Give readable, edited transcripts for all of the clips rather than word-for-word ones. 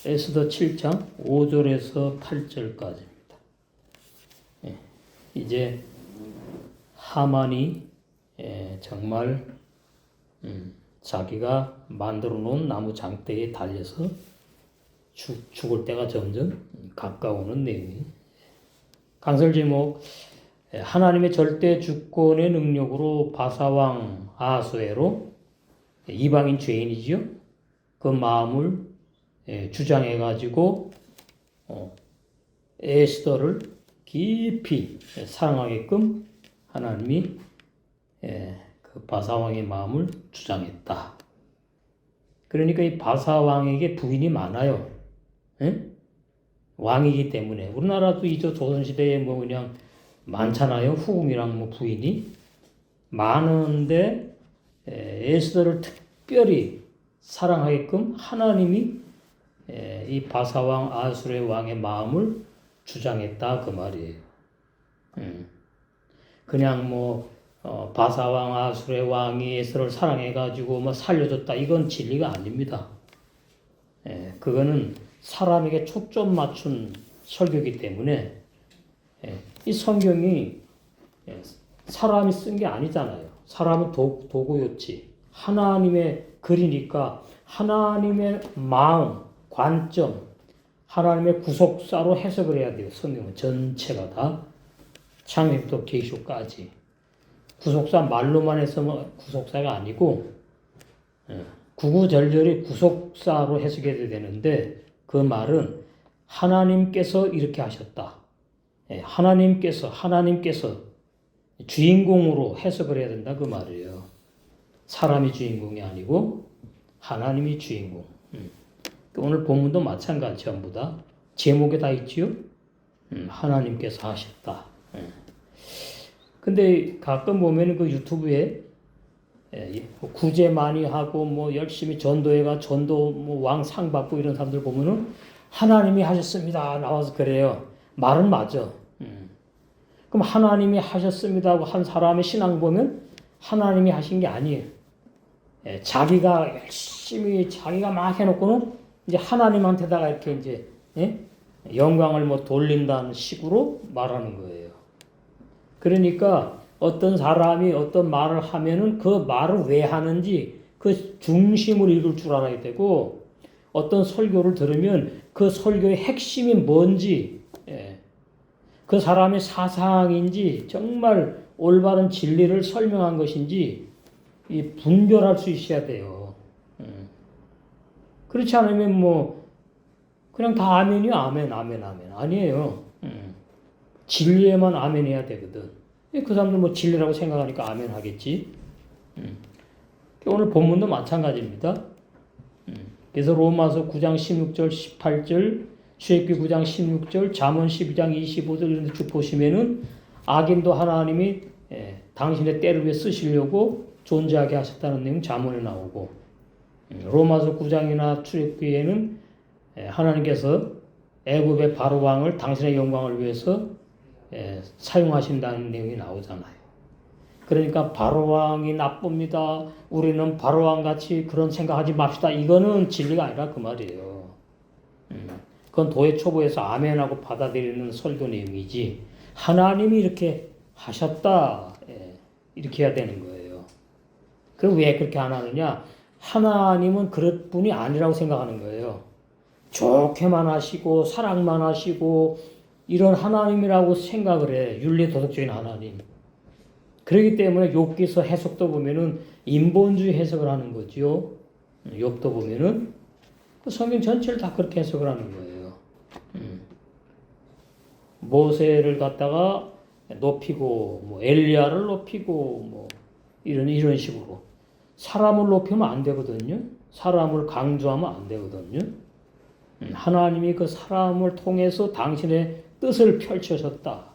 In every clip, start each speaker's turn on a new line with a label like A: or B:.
A: 에스더 7장 5절에서 8절까지입니다. 이제 하만이 정말 자기가 만들어 놓은 나무 장대에 달려서 죽을 때가 점점 가까워오는 내용이. 강설 제목: 하나님의 절대 주권의 능력으로 바사왕 아하수에로, 이방인 죄인이지요, 그 마음을 주장해가지고 에스더를 깊이 사랑하게끔 하나님이 그 바사왕의 마음을 주장했다. 그러니까 이 바사왕에게 부인이 많아요. 왕이기 때문에. 우리나라도 이저 조선시대에 뭐 그냥 많잖아요. 후궁이랑 뭐 부인이 많은데 에스더를 특별히 사랑하게끔 하나님이 이 바사왕 아수르의 왕의 마음을 주장했다 그 말이에요. 그냥 뭐 바사왕 아수르의 왕이 에스더를 사랑해가지고 뭐 살려줬다, 이건 진리가 아닙니다. 그거는 사람에게 초점 맞춘 설교이기 때문에 이 성경이 사람이 쓴 게 아니잖아요. 사람은 도구였지. 하나님의 글이니까 하나님의 마음, 관점, 하나님의 구속사로 해석을 해야 돼요. 성경은 전체가 다 창세기부터 계시록까지. 구속사 말로만 해서 구속사가 아니고 구구절절히 구속사로 해석해야 되는데, 그 말은 하나님께서 이렇게 하셨다. 하나님께서 주인공으로 해석을 해야 된다 그 말이에요. 사람이 주인공이 아니고 하나님이 주인공. 오늘 본문도 마찬가지, 전부 다 제목에 다 있지요. 하나님께서 하셨다. 근데 가끔 보면 그 유튜브에 구제 많이 하고 뭐 열심히 전도해가 전도 뭐 왕상 받고 이런 사람들 보면은 하나님이 하셨습니다 나와서 그래요. 말은 맞아. 그럼 하나님이 하셨습니다 하고 한 사람의 신앙 보면 하나님이 하신 게 아니에요. 자기가 열심히 자기가 막 해놓고는 이제 하나님한테다가 이렇게 이제 영광을 뭐 돌린다는 식으로 말하는 거예요. 그러니까 어떤 사람이 어떤 말을 하면은 그 말을 왜 하는지 그 중심을 읽을 줄 알아야 되고, 어떤 설교를 들으면 그 설교의 핵심이 뭔지, 그 사람의 사상인지, 정말 올바른 진리를 설명한 것인지 이 분별할 수 있어야 돼요. 그렇지 않으면 뭐 그냥 다 아멘이요, 아멘 아니에요. 진리에만 아멘 해야 되거든. 그 사람들 뭐 진리라고 생각하니까 아멘 하겠지. 오늘 본문도 마찬가지입니다. 그래서 로마서 9장 16절 18절, 출애굽기 9장 16절, 잠언 12장 25절 이런 데 쭉 보시면은 악인도 하나님이 당신의 때를 위해 쓰시려고 존재하게 하셨다는 내용 잠언에 나오고, 로마서 9장이나 출애굽기에는 하나님께서 애굽의 바로 왕을 당신의 영광을 위해서 사용하신다는 내용이 나오잖아요. 그러니까 바로왕이 나쁩니다, 우리는 바로왕 같이 그런 생각하지 맙시다, 이거는 진리가 아니라 그 말이에요. 그건 도의 초보에서 아멘하고 받아들이는 설교 내용이지, 하나님이 이렇게 하셨다 이렇게 해야 되는 거예요. 그럼 왜 그렇게 안 하느냐? 하나님은 그럴 분이 아니라고 생각하는 거예요. 좋게만 하시고 사랑만 하시고 이런 하나님이라고 생각을 해. 윤리 도덕적인 하나님. 그렇기 때문에 욥기서 해석도 보면은 인본주의 해석을 하는 거죠. 욥도 보면은 그 성경 전체를 다 그렇게 해석을 하는 거예요. 모세를 갖다가 높이고 뭐 엘리야를 높이고 뭐 이런 식으로 사람을 높이면 안 되거든요. 사람을 강조하면 안 되거든요. 하나님이 그 사람을 통해서 당신의 뜻을 펼쳐셨다.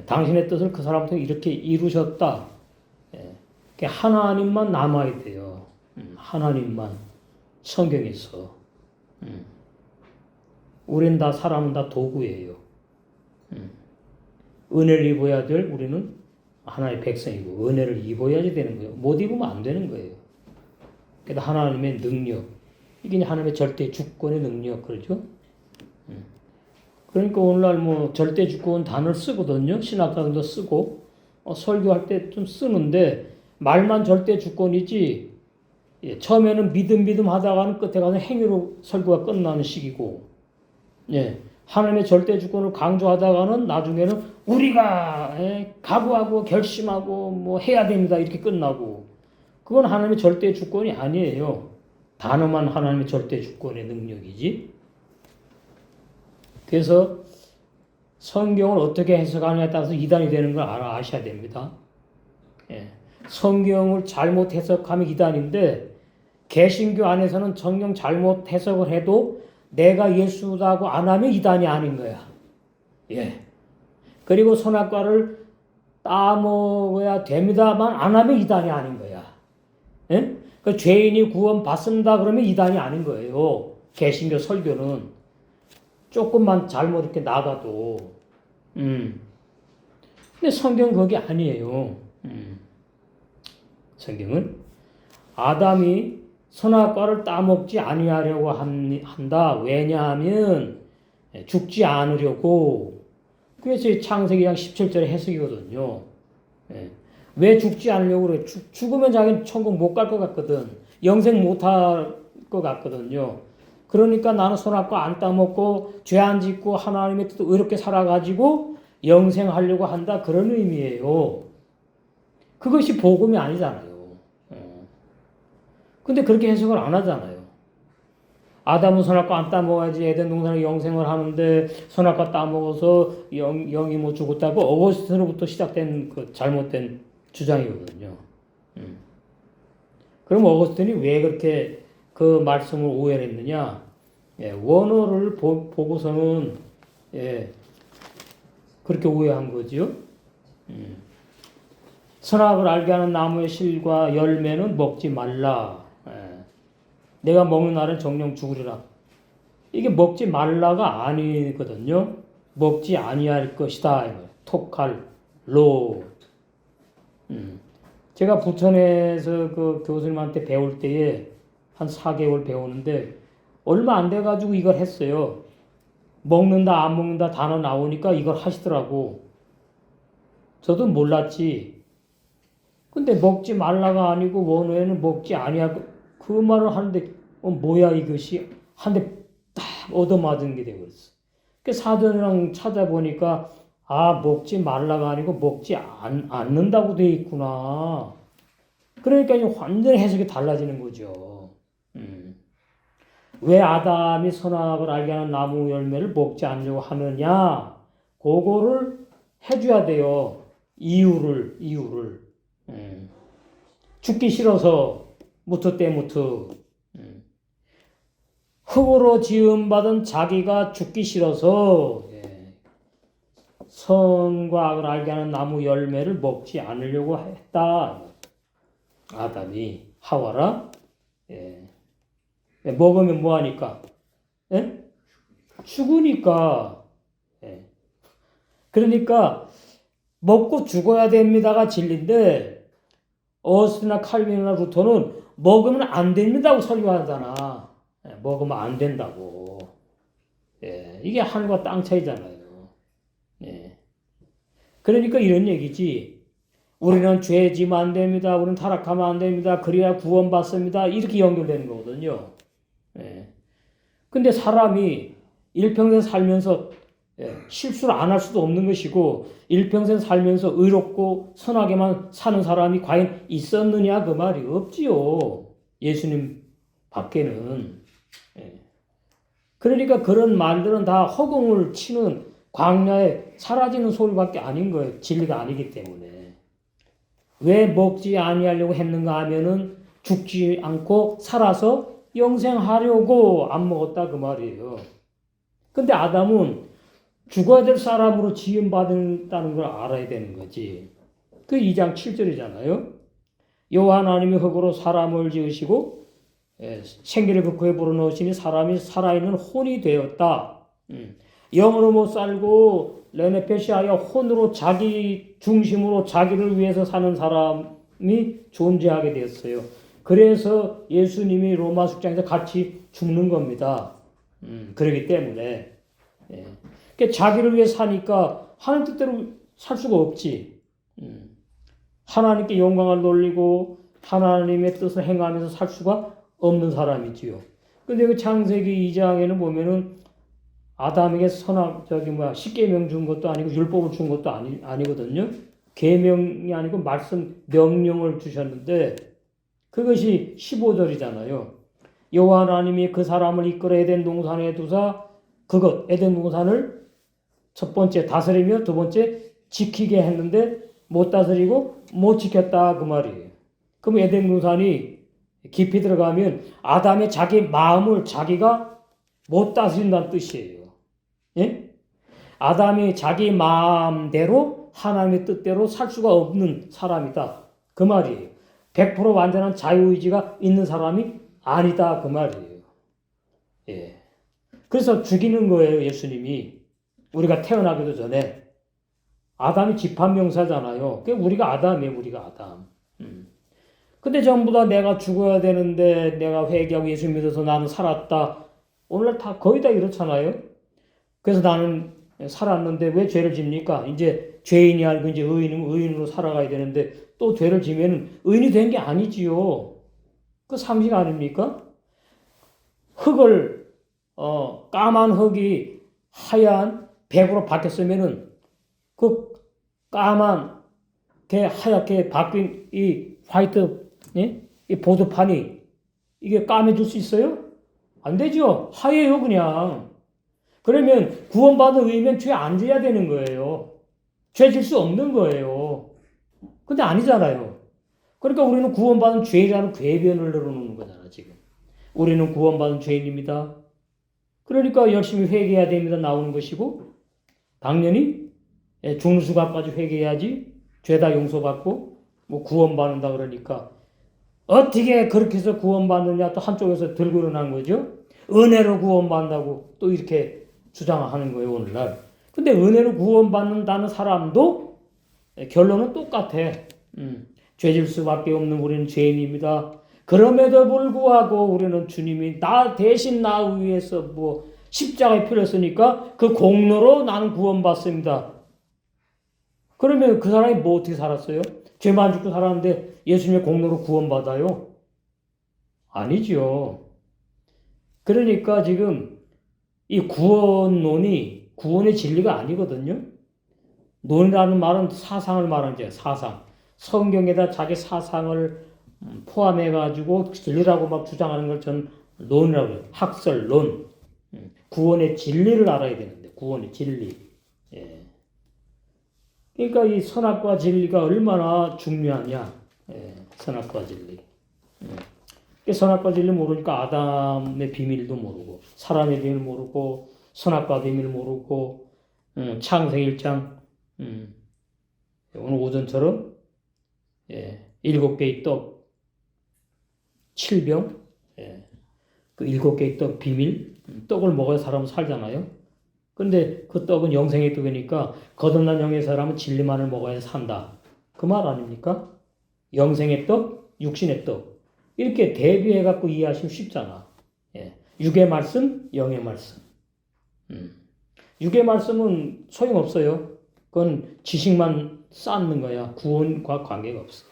A: 당신의 뜻을 그 사람 통해 이렇게 이루셨다. 하나님만 남아야 돼요. 하나님만 성경에서. 우린 다 사람은 다 도구예요. 은혜를 입어야 될 우리는 하나님의 백성이고 은혜를 입어야지 되는 거예요. 못 입으면 안 되는 거예요. 그래서 하나님의 능력, 이게 하나님의 절대 주권의 능력, 그러죠? 그러니까 오늘날 뭐 절대 주권 단어를 쓰거든요. 신학자들도 쓰고, 설교할 때 좀 쓰는데, 말만 절대 주권이지, 예, 처음에는 믿음 하다가는 끝에 가서 행위로 설교가 끝나는 시기고, 예, 하나님의 절대 주권을 강조하다가는 나중에는 우리가 각오하고 결심하고 뭐 해야 됩니다. 이렇게 끝나고, 그건 하나님의 절대 주권이 아니에요. 단어만 하나님의 절대 주권의 능력이지. 그래서 성경을 어떻게 해석하느냐에 따라서 이단이 되는 걸 아셔야 됩니다. 예. 성경을 잘못 해석하면 이단인데, 개신교 안에서는 성경 잘못 해석을 해도 내가 예수다고 안 하면 이단이 아닌 거야. 예. 그리고 선악과를 따먹어야 됩니다만 안 하면 이단이 아닌 거야. 예? 그 죄인이 구원 받습니다 그러면 이단이 아닌 거예요. 개신교 설교는 조금만 잘못 이렇게 나가도. 근데 성경은 그게 아니에요. 성경은 아담이 선악과를 따먹지 아니하려고 한다. 왜냐하면 죽지 않으려고. 그래서 창세기 17절의 해석이거든요. 왜 죽지 않으려고 그래? 죽으면 자기는 천국 못 갈 것 같거든. 영생 못 할 것 같거든요. 그러니까 나는 선악과 안 따먹고 죄 안 짓고 하나님의 뜻 의롭게 살아가지고 영생하려고 한다. 그런 의미예요. 그것이 복음이 아니잖아요. 근데 그렇게 해석을 안 하잖아요. 아담은 선악과 안 따먹어야지 에덴 동산에 영생을 하는데 선악과 따먹어서 영이 못 죽었다고 어거스틴으로부터 시작된 그 잘못된 주장이거든요. 그럼 어거스틴이 왜 그렇게 그 말씀을 오해를 했느냐? 예, 원어를 보고서는 예, 그렇게 오해한 거지요. 선악을 알게 하는 나무의 실과 열매는 먹지 말라. 내가 먹는 날은 정령 죽으리라. 이게 먹지 말라가 아니거든요. 먹지 아니할 것이다. 톡할로. 제가 부천에서 그 교수님한테 배울 때에 한 4개월 배우는데 얼마 안 돼가지고 이걸 했어요. 먹는다 안 먹는다 단어 나오니까 이걸 하시더라고. 저도 몰랐지. 근데 먹지 말라가 아니고 원어에는 먹지 아니하고 그 말을 하는데 뭐야 이것이 한대 딱 얻어맞은 게 되어버렸어. 그 사전이랑 찾아보니까 먹지 말라가 아니고 먹지 않는다고 돼 있구나. 그러니까 이제 완전히 해석이 달라지는 거죠. 왜 아담이 선악을 알게 하는 나무 열매를 먹지 않으려고 하느냐? 그거를 해줘야 돼요. 이유를. 죽기 싫어서 무트 때 무트. 흙으로 지음받은 자기가 죽기 싫어서 선과 악을 알게 하는 나무 열매를 먹지 않으려고 했다. 아담이 하와라. 먹으면 뭐하니까? 죽으니까. 그러니까 먹고 죽어야 됩니다가 진리인데 어스나 칼빈이나 루터는 먹으면 안 됩니다고 설교하잖아. 먹으면 안 된다고. 이게 하늘과 땅 차이잖아요. 그러니까 이런 얘기지. 우리는 죄 지면 안 됩니다. 우리는 타락하면 안 됩니다. 그래야 구원받습니다. 이렇게 연결되는 거거든요. 근데 사람이 일평생 살면서 실수를 안 할 수도 없는 것이고 일평생 살면서 의롭고 선하게만 사는 사람이 과연 있었느냐 그 말이 없지요. 예수님 밖에는. 그러니까 그런 말들은 다 허공을 치는 광야에 사라지는 소리밖에 아닌 거예요. 진리가 아니기 때문에. 왜 먹지 아니하려고 했는가 하면은 죽지 않고 살아서 영생하려고 안 먹었다 그 말이에요. 근데 아담은 죽어야 될 사람으로 지음받았다는 걸 알아야 되는 거지. 그 2장 7절이잖아요. 여호와 하나님이 흙으로 사람을 지으시고 생기를 그 코에 불어넣으시니 사람이 살아있는 혼이 되었다. 영으로 못 살고 레네페시아여 혼으로 자기 중심으로 자기를 위해서 사는 사람이 존재하게 되었어요. 그래서 예수님이 로마 6장에서 같이 죽는 겁니다. 그러기 때문에. 예. 그러니까 자기를 위해 사니까 하나님 뜻대로 살 수가 없지. 하나님께 영광을 돌리고 하나님의 뜻을 행하면서 살 수가 없는 사람이지요. 근데 그 창세기 2장에는 보면은 아담에게 십계명 준 것도 아니고 율법을 준 것도 아니거든요. 계명이 아니고 말씀 명령을 주셨는데 그것이 15절이잖아요. 여호와 하나님이 그 사람을 이끌어 에덴 동산에 두사 에덴 동산을 첫 번째 다스리며 두 번째 지키게 했는데 못 다스리고 못 지켰다 그 말이에요. 그럼 에덴 동산이 깊이 들어가면 아담의 자기 마음을 자기가 못 다스린다는 뜻이에요. 예? 아담이 자기 마음대로 하나님의 뜻대로 살 수가 없는 사람이다. 그 말이에요. 100% 완전한 자유의지가 있는 사람이 아니다. 그 말이에요. 예. 그래서 죽이는 거예요. 예수님이. 우리가 태어나기도 전에. 아담이 집합명사잖아요. 우리가 아담이에요. 우리가 아담. 근데 전부 다 내가 죽어야 되는데 내가 회개하고 예수 믿어서 나는 살았다. 오늘날 거의 다 이렇잖아요. 그래서 나는 살았는데 왜 죄를 집니까? 이제 죄인이 아니고 이제 의인으로 살아가야 되는데 또 죄를 지면 의인이 된 게 아니지요. 그 상식 아닙니까? 까만 흙이 하얀 백으로 바뀌었으면은 그 까맣게 하얗게 바뀐 이 화이트, 예? 이 보드판이 이게 까매질 수 있어요? 안 되죠. 하얘요, 그냥. 그러면 구원받은 의면 죄 안 져야 되는 거예요. 죄 질 수 없는 거예요. 근데 아니잖아요. 그러니까 우리는 구원받은 죄라는 궤변을 늘어놓는 거잖아, 지금. 우리는 구원받은 죄인입니다. 그러니까 열심히 회개해야 됩니다. 나오는 것이고, 당연히 죽는 수갑까지 회개해야지 죄다 용서받고, 구원받는다 그러니까. 어떻게 그렇게 해서 구원받느냐 또 한쪽에서 들고 일어난 거죠. 은혜로 구원받는다고 또 이렇게 주장하는 거예요, 오늘날. 근데 은혜로 구원받는다는 사람도 결론은 똑같아. 죄질 수밖에 없는 우리는 죄인입니다. 그럼에도 불구하고 우리는 주님이 대신 나 위해서 십자가에 피를 쓰니까 그 공로로 나는 구원받습니다. 그러면 그 사람이 어떻게 살았어요? 죄만 짓고 살았는데 예수님의 공로로 구원받아요? 아니죠. 그러니까 지금 이 구원론이 구원의 진리가 아니거든요. 논이라는 말은 사상을 말하는 거예요. 사상. 성경에다 자기 사상을 포함해가지고 진리라고 막 주장하는 걸 저는 논이라고 해요. 학설, 론. 구원의 진리를 알아야 되는데, 구원의 진리. 예. 그러니까 이 선악과 진리가 얼마나 중요하냐. 예. 선악과 진리. 선악과 진리 모르니까 아담의 비밀도 모르고, 사람의 비밀 모르고, 선악과 비밀 모르고, 창세기 1장, 오늘 오전처럼, 7개의 떡, 7병, 그 7개의 떡 비밀, 떡을 먹어야 사람은 살잖아요. 근데 그 떡은 영생의 떡이니까 거듭난 영의 사람은 진리만을 먹어야 산다. 그 말 아닙니까? 영생의 떡, 육신의 떡. 이렇게 대비해갖고 이해하시면 쉽잖아. 육의 말씀, 영의 말씀. 육의 말씀은 소용없어요. 그건 지식만 쌓는 거야. 구원과 관계가 없어.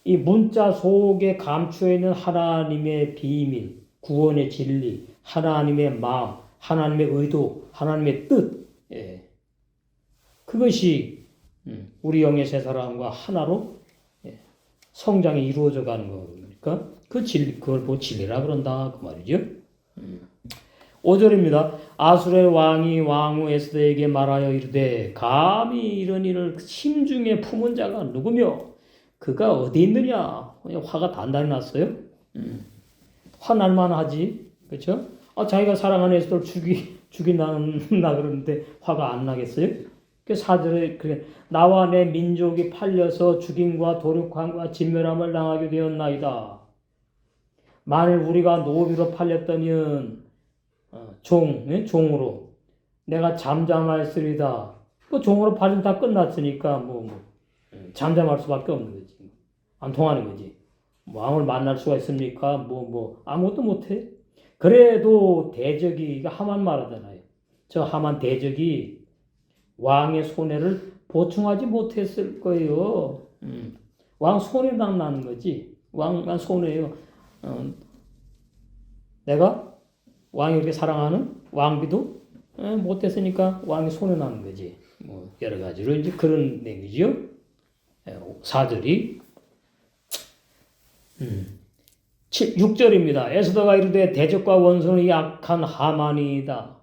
A: 이 문자 속에 감추어 있는 하나님의 비밀, 구원의 진리, 하나님의 마음, 하나님의 의도, 하나님의 뜻. 그것이 우리 영의 세 사람과 하나로 성장이 이루어져 가는 거니까 그 진리, 그걸 보고 진리라 그런다. 그 말이죠. 5절입니다. 아술의 왕이 왕후 에스더에게 말하여 이르되 감히 이런 일을 심중에 품은 자가 누구며 그가 어디 있느냐. 그냥 화가 단단히 났어요. 화날만 하지. 그렇죠? 자기가 사랑하는 에스더를 죽인다 그러는데 화가 안 나겠어요? 그 4절에 그래 나와 내 민족이 팔려서 죽임과 도륙함과 진멸함을 당하게 되었나이다. 만일 우리가 노비로 팔렸다면 종으로 내가 잠잠하였으리다. 그 종으로 팔리면 다 끝났으니까 잠잠할 수밖에 없는 거지. 안 통하는 거지. 왕을 만날 수가 있습니까? 아무것도 못해. 그래도 대적이, 하만 말하잖아요. 저 하만 대적이 왕의 손해를 보충하지 못했을 거예요. 왕 손해만 나는 거지. 왕만 손해예요. 내가 왕이 이렇게 사랑하는 왕비도 못했으니까 왕이 손해 나는 거지. 여러 가지로 이제 그런 내용이죠. 4절이 6절입니다. 에스더가 이르되 대적과 원수는 약한 하만이다.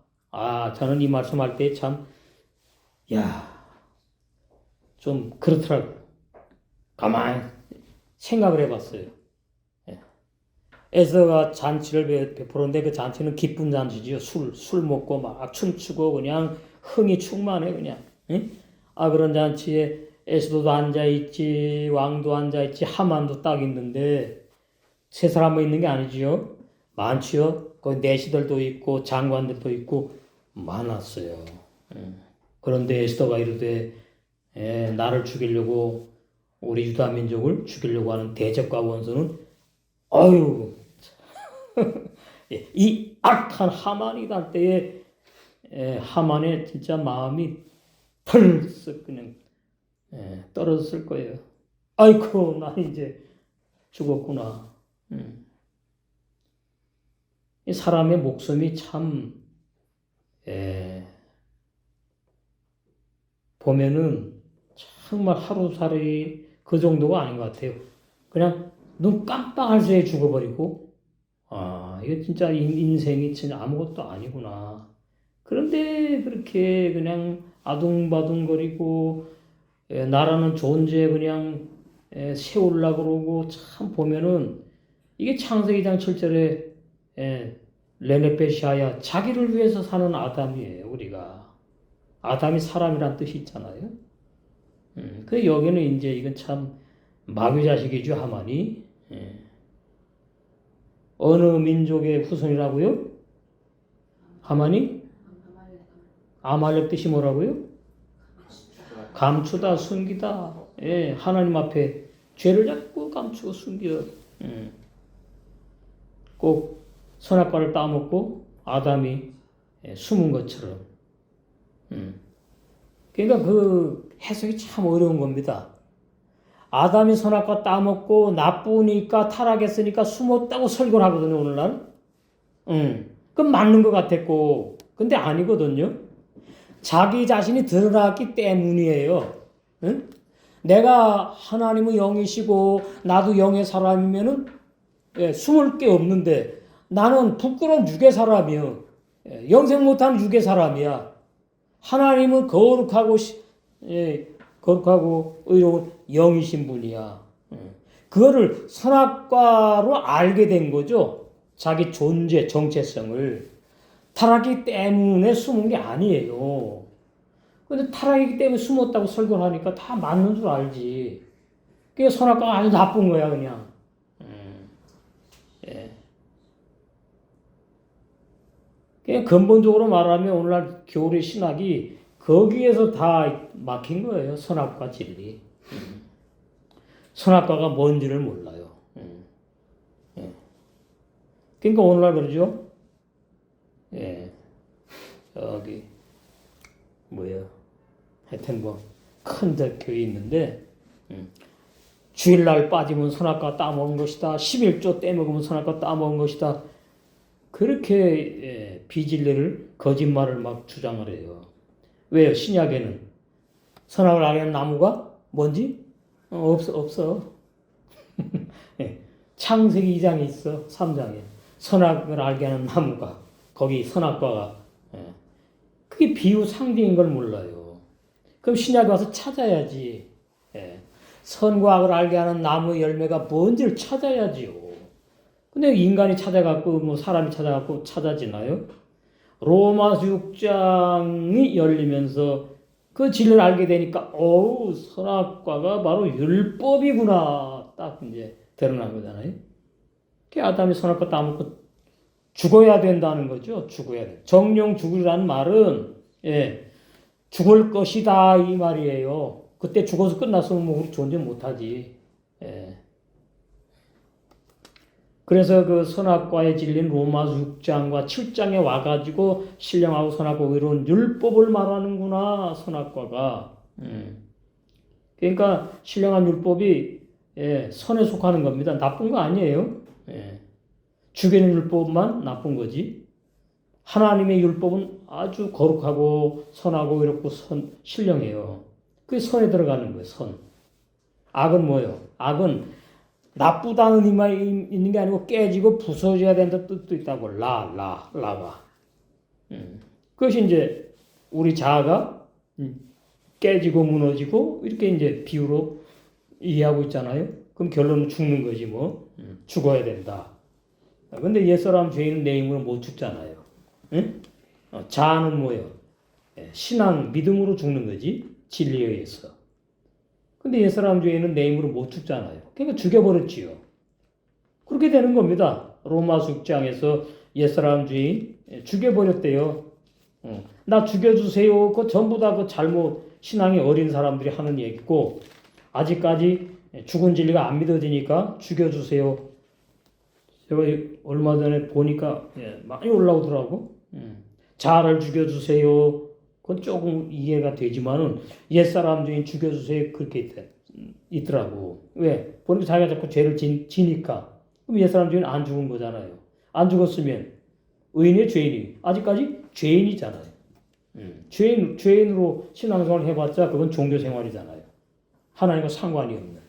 A: 저는 이 말씀할 때 참, 좀 그렇더라고요. 가만히 생각을 해봤어요. 에스더가 잔치를 베풀었는데 그 잔치는 기쁜 잔치지요. 술 먹고 막 춤추고 그냥 흥이 충만해 그냥. 그런 잔치에 에스더도 앉아있지, 왕도 앉아있지, 하만도 딱 있는데 세 사람만 있는 게 아니지요. 많지요. 거기 내시들도 있고 장관들도 있고 많았어요. 그런데 에스더가 이르되 나를 죽이려고 우리 유다 민족을 죽이려고 하는 대적과 원수는 이 악한 하만이다 할 때에 하만의 진짜 마음이 털썩 그냥 떨어졌을 거예요. 아이고 나 이제 죽었구나. 이 사람의 목숨이 참 보면은 정말 하루살이 그 정도가 아닌 것 같아요. 그냥 눈 깜빡할 새에 죽어버리고 이거 진짜 인생이 진짜 아무것도 아니구나. 그런데 그렇게 그냥 아둥바둥거리고 나라는 존재 그냥 세우려고 그러고 참 보면은 이게 창세기 장 7절에 레네페시아야 자기를 위해서 사는 아담이에요. 우리가 아담이 사람이란 뜻이 있잖아요. 그 여기는 이제 이건 참 마귀 자식이죠. 하만이. 어느 민족의 후손이라고요? 하만이? 아말렉 뜻이 뭐라고요? 감추다, 숨기다. 하나님 앞에 죄를 자꾸 감추고 숨겨. 꼭 선악과를 따먹고 아담이 숨은 것처럼. 그러니까 그 해석이 참 어려운 겁니다. 아담이 선악과 따먹고 나쁘니까 타락했으니까 숨었다고 설교를 하거든요, 오늘날. 그건 맞는 것 같았고, 근데 아니거든요. 자기 자신이 드러났기 때문이에요. 응? 내가 하나님의 영이시고 나도 영의 사람이면은 숨을 게 없는데 나는 부끄러운 육의 사람이요. 영생 못한 육의 사람이야. 하나님은 거룩하고 의로운 영이신 분이야. 그거를 선악과로 알게 된 거죠. 자기 존재, 정체성을. 타락이기 때문에 숨은 게 아니에요. 근데 타락이기 때문에 숨었다고 설교를 하니까 다 맞는 줄 알지. 그게 선악과가 아주 나쁜 거야, 그냥. 그냥 근본적으로 말하면 오늘날 교리 신학이 거기에서 다 막힌 거예요. 선악과 진리. 선악과가 뭔지를 몰라요. 그러니까 오늘날 그러죠. 저기 하여튼 큰 교회 있는데 주일날 빠지면 선악과 따먹은 것이다. 11조 떼먹으면 선악과 따먹은 것이다. 그렇게 비진리를 거짓말을 막 주장을 해요. 왜요? 신약에는 선악을 알게 하는 나무가 뭔지 없어. 창세기 2장에 있어. 3장에 선악을 알게 하는 나무가 거기 선악과가 그게 비유 상징인 걸 몰라요. 그럼 신약에 와서 찾아야지. 선과 악을 알게 하는 나무 열매가 뭔지를 찾아야지요. 근데 인간이 찾아갖고 사람이 찾아갖고 찾아지나요? 로마서 6장이 열리면서 그 진리를 알게 되니까 선악과가 바로 율법이구나 딱 이제 드러난 거잖아요. 그 아담이 선악과 따먹고 죽어야 된다는 거죠. 죽어야 돼. 정령 죽으라는 말은 죽을 것이다 이 말이에요. 그때 죽어서 끝났으면 우리 존재 못하지. 그래서 그 선악과에 질린 로마서 6장과 7장에 와가지고 신령하고 선악과 의로운 율법을 말하는구나, 선악과가. 그러니까 신령한 율법이 선에 속하는 겁니다. 나쁜 거 아니에요. 죽이는 율법만 나쁜 거지. 하나님의 율법은 아주 거룩하고 선하고 이렇고 신령해요. 그게 선에 들어가는 거예요. 선. 악은 뭐예요? 악은 나쁘다는 의미만 있는 게 아니고 깨지고 부서져야 된다 뜻도 있다고. 라가. 그것이 이제 우리 자아가 깨지고 무너지고 이렇게 이제 비유로 이해하고 있잖아요. 그럼 결론은 죽는 거지 뭐. 죽어야 된다. 근데 옛사람 죄인은 내 힘으로 못 죽잖아요. 자아는 뭐예요? 신앙, 믿음으로 죽는 거지. 진리에 의해서. 근데 옛사람 죄인은 내 힘으로 못 죽잖아요. 그러니까 죽여버렸지요. 그렇게 되는 겁니다. 로마서 6장에서 옛사람 죄인 죽여버렸대요. 나 죽여주세요. 그거 전부 다 그 잘못 신앙이 어린 사람들이 하는 얘기고 아직까지 죽은 진리가 안 믿어지니까 죽여주세요. 제가 얼마 전에 보니까 많이 올라오더라고. 자아를 죽여주세요. 그건 조금 이해가 되지만은 옛사람 죄인 죽여주세요. 그렇게 있더라고. 왜? 보니까 자기가 자꾸 죄를 지니까. 그럼 옛사람 죄인 안 죽은 거잖아요. 안 죽었으면 의인의 죄인이 아직까지 죄인이잖아요. 죄인으로 신앙생활을 해봤자 그건 종교생활이잖아요. 하나님과 상관이 없는.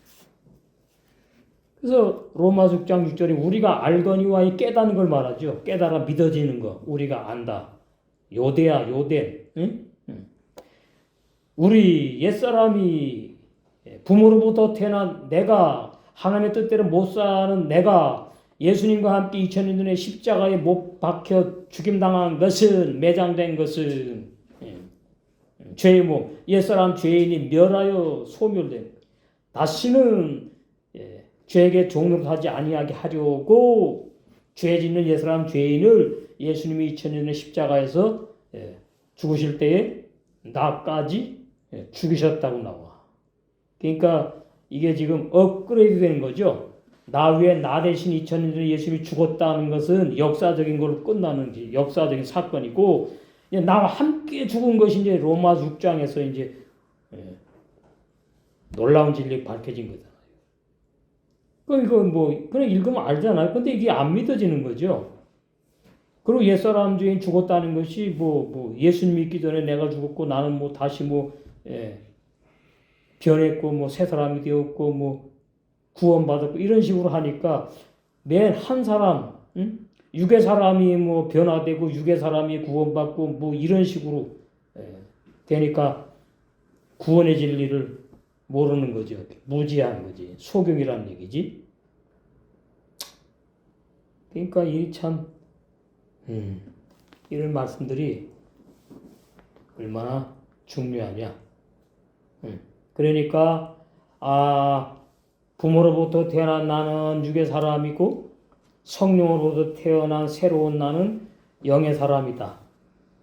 A: 그래서 로마서 6장 6절에 우리가 알거니와 이 깨닫는 걸 말하죠. 깨달아 믿어지는 거. 우리가 안다. 요대야 요대. 응? 우리 옛사람이 부모로부터 태어난 내가 하나님의 뜻대로 못 사는 내가 예수님과 함께 2000년 전에 십자가에 못 박혀 죽임당한 것은 매장된 것은 죄의 몸 옛사람 죄인이 멸하여 소멸된 다시는 죄에게 종로를 하지 아니하게 하려고 죄 짓는 옛사람 죄인을 예수님이 2000년 전에 십자가에서 죽으실 때에 나까지 죽이셨다고 나와. 그러니까 이게 지금 업그레이드 되는 거죠. 나 위에 나 대신 2000년 전에 예수님이 죽었다는 것은 역사적인 걸로 끝나는 역사적인 사건이고 나와 함께 죽은 것이 이제 로마서 6장에서 이제 놀라운 진리가 밝혀진 거잖아요. 이거 뭐 그냥 읽으면 알잖아요. 근데 이게 안 믿어지는 거죠. 그리고 옛사람 죄인 죽었다는 것이 뭐 예수님 믿기 전에 내가 죽었고 나는 뭐 다시 변했고 뭐 새 사람이 되었고 뭐 구원받았고 이런 식으로 하니까 맨 한 사람 육의 사람이 뭐 변화되고 육의 사람이 구원받고 뭐 이런 식으로 되니까 구원의 진리를 모르는 거죠. 무지한 거지. 소경이라는 얘기지. 그러니까 이 참 이런 말씀들이 얼마나 중요하냐. 그러니까 부모로부터 태어난 나는 육의 사람이고 성령으로부터 태어난 새로운 나는 영의 사람이다.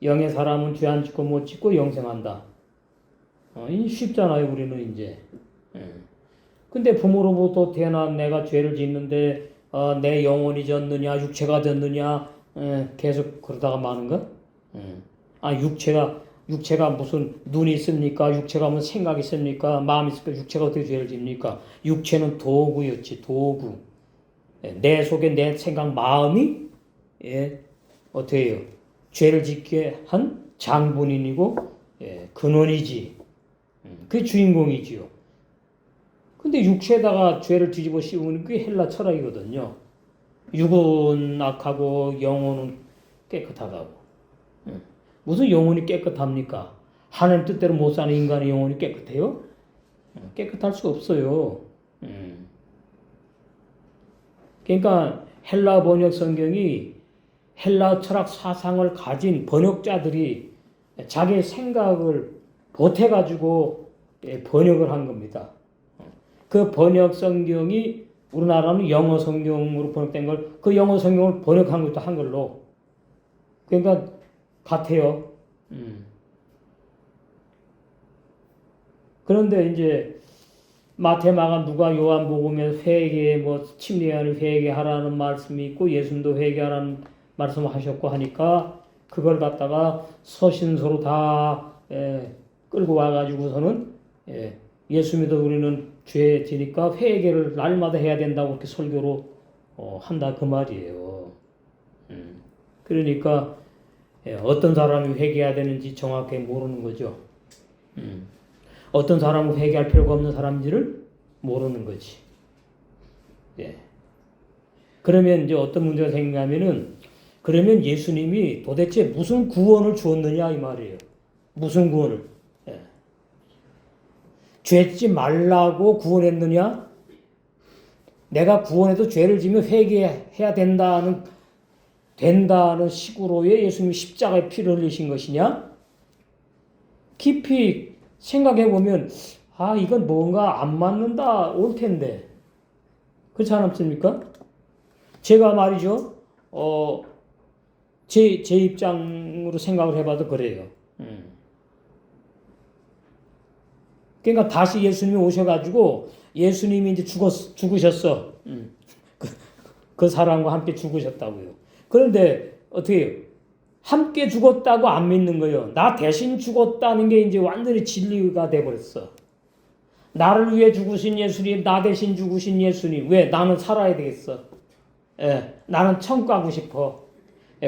A: 영의 사람은 죄 안 짓고 못 짓고 영생한다. 쉽잖아요, 우리는 이제. 근데 부모로부터 태어난 내가 죄를 짓는데 내 영혼이 졌느냐, 육체가 졌느냐, 계속 그러다가 마는가? 육체가 무슨 눈이 있습니까? 육체가 무슨 생각이 있습니까? 마음이 있습니까? 육체가 어떻게 죄를 짓니까? 육체는 도구였지, 도구. 내 속에 내 생각, 마음이 어떻게 해요? 죄를 짓게 한 장본인이고 근원이지. 그게 주인공이지요. 근데 육체에다가 죄를 뒤집어 씌우는 게 헬라 철학이거든요. 육은 악하고 영혼은 깨끗하다고. 무슨 영혼이 깨끗합니까? 하나님 뜻대로 못 사는 인간의 영혼이 깨끗해요? 깨끗할 수 없어요. 그러니까 헬라 번역 성경이 헬라 철학 사상을 가진 번역자들이 자기의 생각을 보태가지고 번역을 한 겁니다. 그 번역 성경이 우리나라는 영어 성경으로 번역된 걸 그 영어 성경을 번역한 것도 한글로. 그러니까 같아요. 그런데 이제 마태, 마가, 누가, 요한복음에 회개, 뭐 침례하는 회개하라는 말씀이 있고 예수님도 회개하라는 말씀을 하셨고 하니까 그걸 갖다가 서신서로 다 끌고 와가지고서는 예수 믿어 우리는 죄 지니까 회개를 날마다 해야 된다고 이렇게 설교로 한다 그 말이에요. 그러니까 어떤 사람이 회개해야 되는지 정확히 모르는 거죠. 어떤 사람은 회개할 필요가 없는 사람인지를 모르는 거지. 예. 그러면 이제 어떤 문제가 생기냐면은 그러면 예수님이 도대체 무슨 구원을 주었느냐 이 말이에요. 무슨 구원을? 예. 죄 짓지 말라고 구원했느냐? 내가 구원해도 죄를 지면 회개해야 된다는 식으로의 예수님이 십자가에 피를 흘리신 것이냐? 깊이 생각해 보면 이건 뭔가 안 맞는다 올 텐데 그렇지 않습니까? 제가 말이죠. 제 입장으로 생각을 해봐도 그래요. 그러니까 다시 예수님이 오셔가지고 예수님이 이제 죽으셨어. 그 사람과 함께 죽으셨다고요. 그런데 어떻게 해요? 함께 죽었다고 안 믿는 거예요. 나 대신 죽었다는 게 이제 완전히 진리가 돼버렸어. 나를 위해 죽으신 예수님, 나 대신 죽으신 예수님. 왜? 나는 살아야 되겠어. 나는 천국 가고 싶어.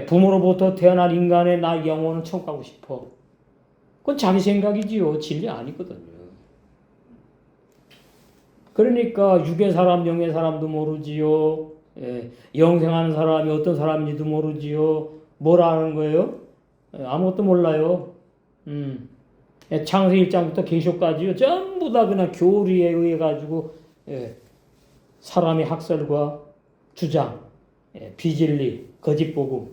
A: 부모로부터 태어난 인간의 나 영혼은 천국 가고 싶어. 그건 자기 생각이지요. 진리 아니거든요. 그러니까 육의 사람, 영의 사람도 모르지요. 영생하는 사람이 어떤 사람인지도 모르지요. 뭐라는 거예요? 아무것도 몰라요. 창세 1장부터 계시록까지요. 전부 다 그냥 교리에 의해 가지고 사람의 학설과 주장, 비진리, 거짓복음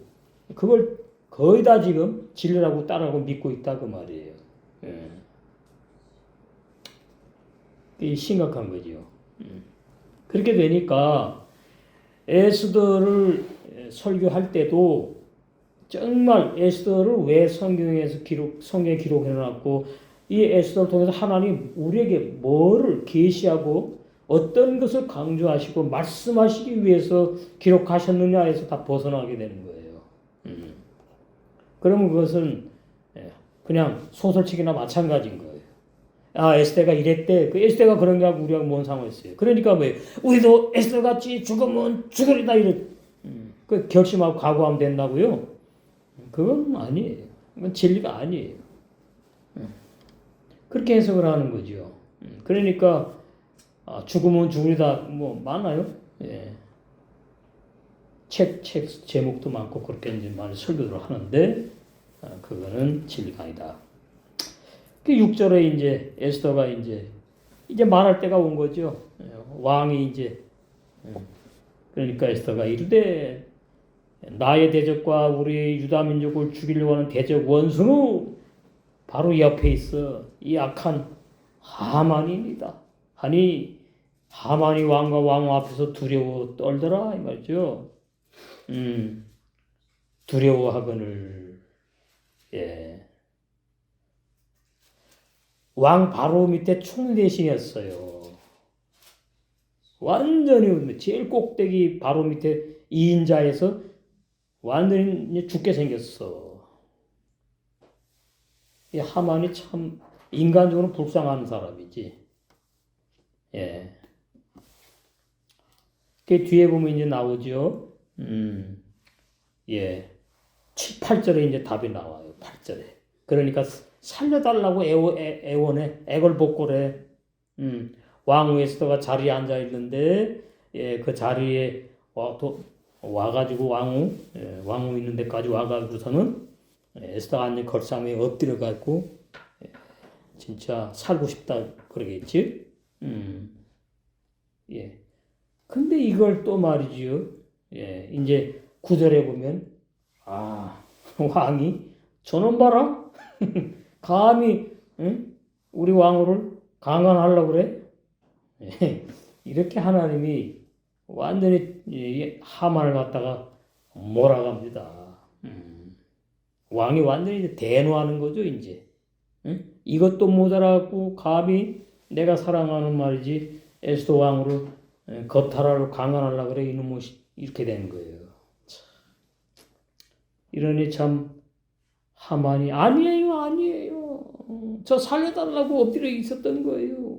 A: 그걸 거의 다 지금 진리라고 따라하고 믿고 있다 그 말이에요. 이 심각한 거지요. 그렇게 되니까 에스더를 설교할 때도 정말 에스더를 왜 성경에 기록해놨고 이 에스더를 통해서 하나님 우리에게 뭐를 계시하고 어떤 것을 강조하시고 말씀하시기 위해서 기록하셨느냐에서 다 벗어나게 되는 거예요. 그러면 그것은 그냥 소설책이나 마찬가지인 거예요. 에스더가 이랬대. 그 에스더가 그런 게 하고 우리하고 뭔 상관이 있어요. 그러니까 왜 우리도 에스더같이 죽으면 죽으리다 그 결심하고 각오하면 된다고요? 그건 아니에요. 그건 진리가 아니에요. 그렇게 해석을 하는 거죠. 그러니까 죽으면 죽으리다 뭐 많아요. 책 제목도 많고 그렇게 이제 많이 설교를 하는데 그거는 진리가 아니다. 그 6절에 이제 에스더가 이제 말할 때가 온 거죠. 왕이 이제 그러니까 에스더가 이르되 나의 대적과 우리 유다 민족을 죽이려고 하는 대적 원수는 바로 이 옆에 있어. 이 악한 하만입니다. 하니 하만이 왕과 왕 앞에서 두려워 떨더라 이 말이죠. 두려워하거늘 왕 바로 밑에 총대신이었어요. 완전히 제일 꼭대기 바로 밑에 2인자에서 완전히 죽게 생겼어. 이 하만이 참 인간적으로 불쌍한 사람이지. 그 뒤에 보면 이제 나오죠. 7, 8절에 이제 답이 나와요. 8절에. 그러니까 살려달라고 애원해. 애걸복걸해. 왕 에스더가 자리에 앉아 있는데 그 자리에 와가지고 왕후 있는 데까지 와가지고서는 에스더가 앉은 걸상에 엎드려갖고 진짜 살고 싶다 그러겠지. 근데 이걸 또 말이지요. 이제 9절에 보면 왕이 저놈 봐라. 감히 우리 왕후를 강간하려고 그래? 이렇게 하나님이 완전히 하만을 갖다가 몰아갑니다. 왕이 완전히 대노하는 거죠, 이제. 이것도 모자라고 감히 내가 사랑하는 말이지 에스더 왕으로 거탈하러 강간하려고 그래 이놈의 이렇게 된 거예요. 이러니 참 하만이 아니에요. 저 살려달라고 엎드려 있었던 거예요.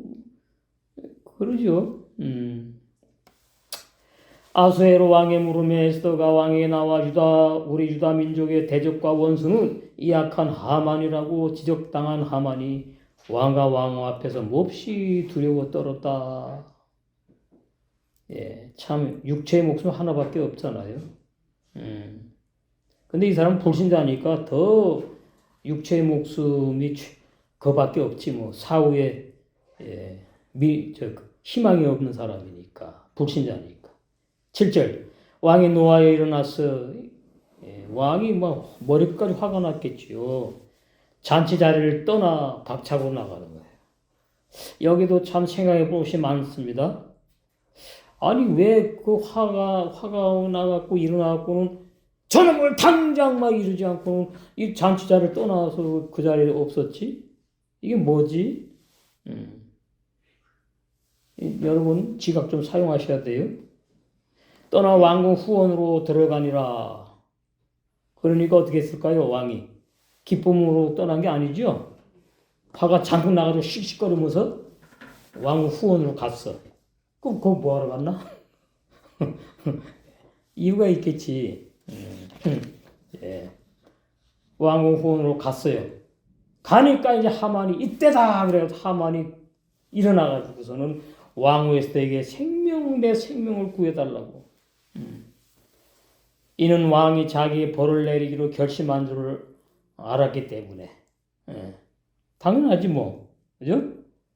A: 그러죠. 아수에로 왕의 물음에 에스더가 왕에게 나와 우리 유다 민족의 대적과 원수는 이 악한 하만이라고 지적당한 하만이 왕과 왕후 앞에서 몹시 두려워 떨었다. 예, 참 육체의 목숨 하나밖에 없잖아요. 근데 이 사람 불신자니까 더 육체의 목숨이 그밖에 없지 뭐 사후에 희망이 없는 사람이니까 불신자니까. 7절 왕이 노하여 일어나서 왕이 뭐 머리까지 화가 났겠지요. 잔치 자리를 떠나 박차고 나가는 거예요. 여기도 참 생각해 볼 것이 많습니다. 아니 왜 그 화가 나갖고 일어나갖고는 저놈을 당장 막 이러지 않고는 이 잔치 자리를 떠나서 그 자리에 없었지? 이게 뭐지? 여러분 지각 좀 사용하셔야 돼요. 떠나 왕궁 후원으로 들어가니라. 그러니까 어떻게 했을까요? 왕이 기쁨으로 떠난 게 아니죠. 화가 잔뜩 나가지고 씩씩거리면서 왕궁 후원으로 갔어. 그럼 그거 뭐하러 갔나? 이유가 있겠지. 예. 왕궁 후원으로 갔어요. 가니까 이제 하만이 이때다 그래가지고 하만이 일어나가지고서는 왕후 에스더에게 내 생명을 구해달라고. 이는 왕이 자기의 벌을 내리기로 결심한 줄을 알았기 때문에. 예. 당연하지 뭐. 그죠?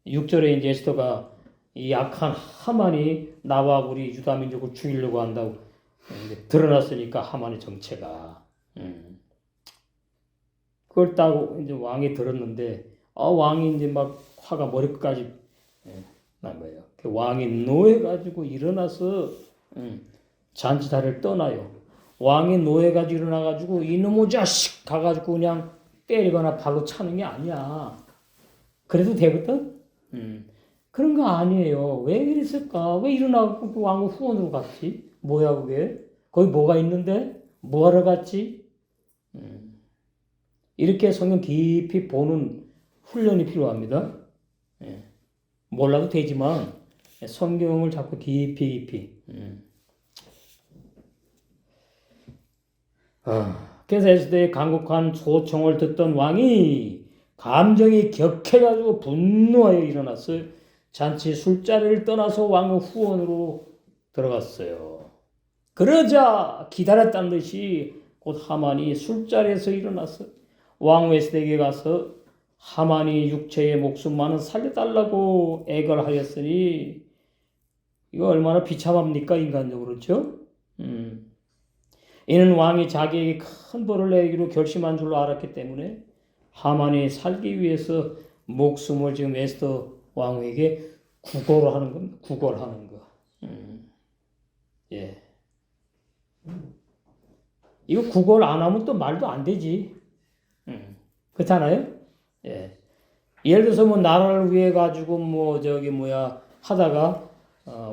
A: 6절에 이제 에스더가 이 악한 하만이 나와 우리 유다 민족을 죽이려고 한다고 드러났으니까 하만의 정체가. 그걸 따고 이제 왕이 들었는데 왕이 이제 막 화가 머리끝까지 난 거예요. 왕이 노해가지고 일어나서 잔치 자리를 떠나요. 왕이 노해가지고 일어나가지고 이놈의 자식 가가지고 그냥 때리거나 발로 차는 게 아니야. 그래도 되거든? 그런 거 아니에요. 왜 그랬을까? 왜 일어나고 그 왕후 후원으로 갔지? 뭐야 그게? 거기 뭐가 있는데? 뭐하러 갔지? 이렇게 성경 깊이 보는 훈련이 필요합니다. 몰라도 되지만 성경을 자꾸 깊이. 그래서 에스더의 간곡한 소청을 듣던 왕이 감정이 격해가지고 분노하여 일어났어요. 잔치 술자리를 떠나서 왕의 후원으로 들어갔어요. 그러자 기다렸다는 듯이 곧 하만이 술자리에서 일어났어요. 왕후 에스더에게 가서 하만이 육체의 목숨만은 살려달라고 애걸하였으니 이거 얼마나 비참합니까 인간적으로 그렇죠? 이는 왕이 자기에게 큰 벌을 내기로 결심한 줄로 알았기 때문에 하만이 살기 위해서 목숨을 지금 에스더 왕후에게 구걸하는 겁니다. 구걸하는 거. 예. 이거 구걸 안 하면 또 말도 안 되지. 그렇잖아요? 예. 예를 들어서 뭐 나라를 위해 가지고 하다가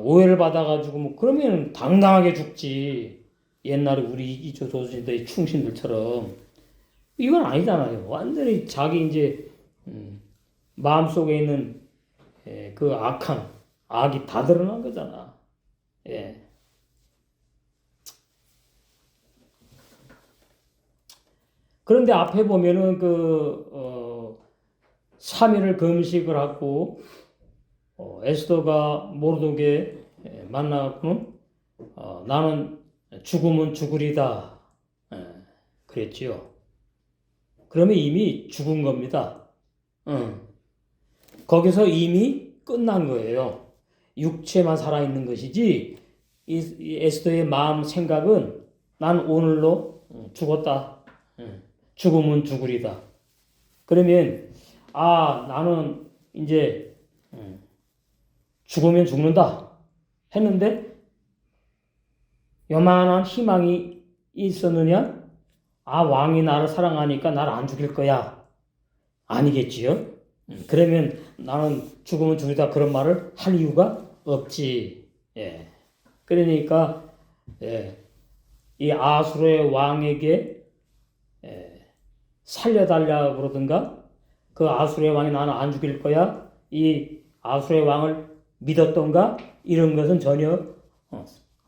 A: 오해를 받아 가지고 뭐 그러면 당당하게 죽지. 옛날에 우리 이조 조선시대의 충신들처럼 이건 아니잖아요. 완전히 자기 이제 마음속에 있는 그 악이 다 드러난 거잖아. 예. 그런데 앞에 보면은 3일을 금식을 하고 에스더가 모르드게 만나고는 나는 죽으면 죽으리다 그랬지요. 그러면 이미 죽은 겁니다. 거기서 이미 끝난 거예요. 육체만 살아있는 것이지 이 에스더의 마음 생각은 난 오늘로 죽었다. 죽으면 죽으리다. 그러면 나는 이제 죽으면 죽는다 했는데 요만한 희망이 있었느냐? 왕이 나를 사랑하니까 나를 안 죽일 거야. 아니겠지요? 그러면 나는 죽으면 죽이다 그런 말을 할 이유가 없지. 예. 그러니까 예. 이 아수르의 왕에게 살려달라 그러든가 그 아수르의 왕이 나는 안 죽일 거야. 이 아수르의 왕을 믿었던가 이런 것은 전혀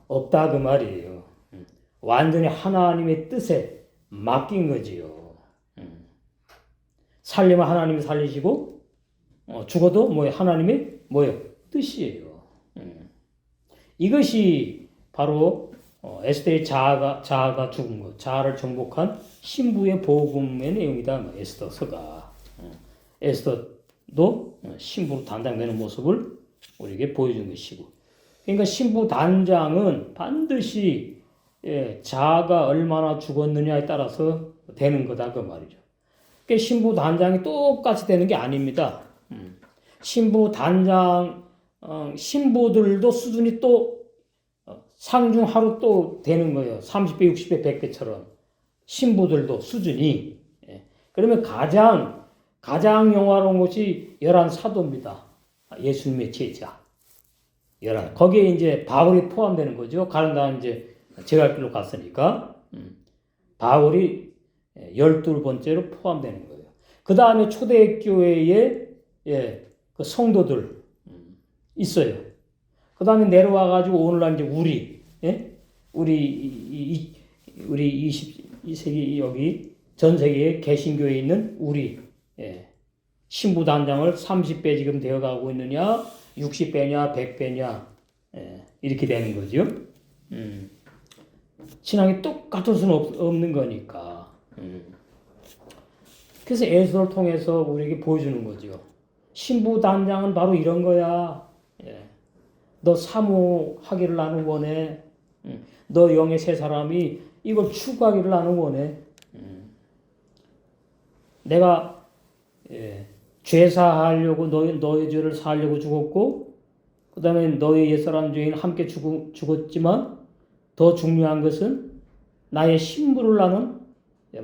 A: 없다 그 말이에요. 완전히 하나님의 뜻에 맡긴 거지요. 살리면 하나님이 살리시고 죽어도 뭐 하나님의 뭐요 뜻이에요. 이것이 바로 에스더의 자아가 죽은 것, 자아를 정복한 신부의 복음의 내용이다. 에스더서가 에스더도 신부로 단장되는 모습을 우리에게 보여준 것이고, 그러니까 신부 단장은 반드시 자아가 얼마나 죽었느냐에 따라서 되는 거다 그 말이죠. 그러니까 신부 단장이 똑같이 되는 게 아닙니다. 신부 단장 신부들도 수준이 또 상중하로 또 되는 거예요. 30배, 60배, 100배처럼 신부들도 수준이. 그러면 가장 영화로운 것이 열한 사도입니다. 예수님의 제자. 거기에 이제 바울이 포함되는 거죠. 가는 다음 이제 제갈 길로 갔으니까 바울이 12번째로 포함되는 거예요. 그 다음에 초대교회에 그 성도들 있어요. 그 다음에 내려와가지고 오늘날 이제 우리 22세기 여기 전 세계에 개신교에 있는 우리 신부 단장을 30배 지금 되어가고 있느냐, 60배냐, 100배냐 이렇게 되는 거죠. 신앙이 똑같을 수는 없는 거니까. 그래서 에스더를 통해서 우리에게 보여주는 거죠. 신부 단장은 바로 이런 거야. 너 사모하기를 나는 원해. 너 영의 세 사람이 이걸 추구하기를 나는 원해. 내가 죄 사하려고 너의 죄를 사하려고 죽었고, 그 다음에 너의 옛사람 죄인 함께 죽었지만 더 중요한 것은 나의 신부를 나는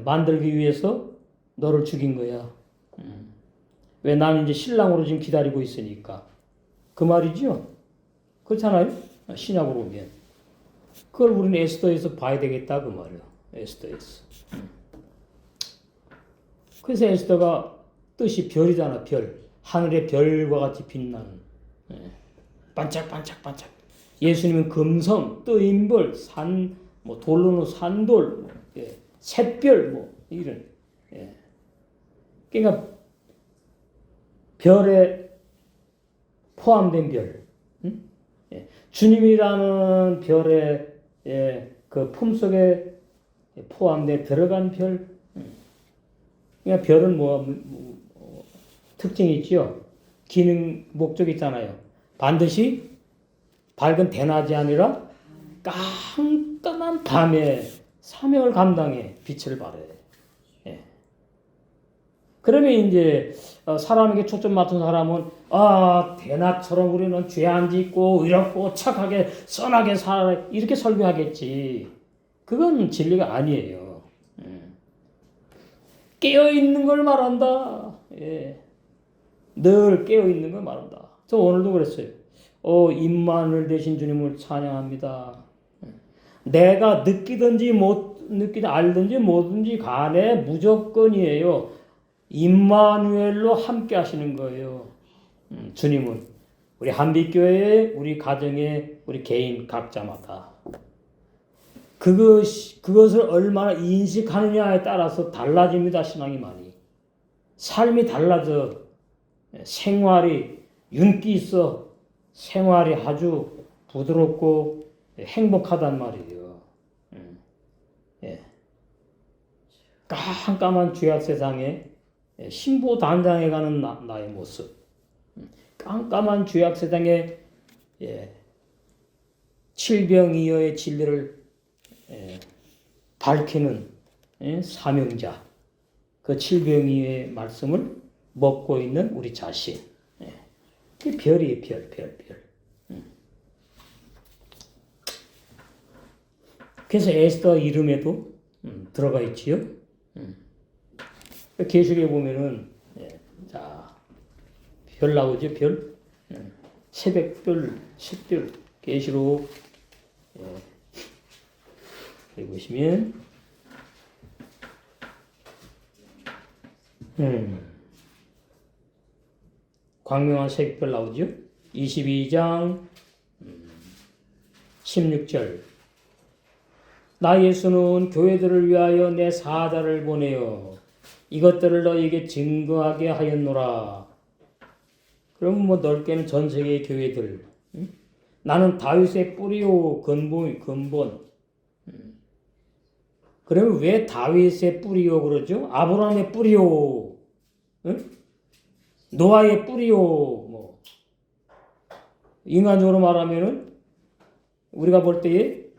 A: 만들기 위해서 너를 죽인 거야. 왜 나는 이제 신랑으로 지금 기다리고 있으니까. 그 말이죠. 그렇잖아요. 신약으로 보면. 그걸 우리는 에스더에서 봐야 되겠다 그 말이에요. 에스더에서. 그래서 에스더가 뜻이 별이잖아. 별. 하늘의 별과 같이 빛나는. 반짝반짝반짝. 예수님은 금성, 뜨임벌, 산, 뭐 돌로는 산돌, 샛별, 이런. 그러니까 별에 포함된 별. 주님이라는 별의 그 품속에 포함돼 들어간 별. 그러니까 별은 특징이 있죠. 기능 목적이 있잖아요. 반드시 밝은 대낮이 아니라 깜깜한 밤에 사명을 감당해 빛을 발해. 그러면 이제 사람에게 초점 맞춘 사람은 대낮처럼 우리는 죄 안 짓고 의롭고 착하게 선하게 살아 이렇게 설교하겠지. 그건 진리가 아니에요. 깨어 있는 걸 말한다. 늘 깨어 있는 걸 말한다. 저 오늘도 그랬어요. 임마누엘 되신 주님을 찬양합니다. 내가 느끼든지 알든지 뭐든지 간에 무조건이에요. 임마누엘로 함께 하시는 거예요. 주님은 우리 한빛교회에 우리 가정에 우리 개인 각자마다 그것을 얼마나 인식하느냐에 따라서 달라집니다. 신앙이 많이. 삶이 달라져. 생활이 윤기 있어. 생활이 아주 부드럽고 행복하단 말이에요. 깜깜한 죄악 세상에 신부 단장에 가는 나의 모습. 깜깜한 죄악 세상에 칠병이어의 진리를 밝히는 사명자. 그 칠병이의 말씀을 먹고 있는 우리 자신. 그 별이에요. 별. 그래서 에스더 이름에도 들어가 있지요. 계시록에 보면은 자 별 나오죠, 별. 새벽별, 샛별, 계시록. 여기 보시면, 광명한 새벽별 나오죠. 22장 16절. 나 예수는 교회들을 위하여 내 사자를 보내어 이것들을 너에게 증거하게 하였노라. 그럼 뭐 넓게는 전 세계의 교회들. 나는 다윗의 뿌리요 근본. 그러면 왜 다윗의 뿌리요 그러죠? 아브라함의 뿌리요. 노아의 뿌리요. 뭐 인간적으로 말하면은 우리가 볼 때에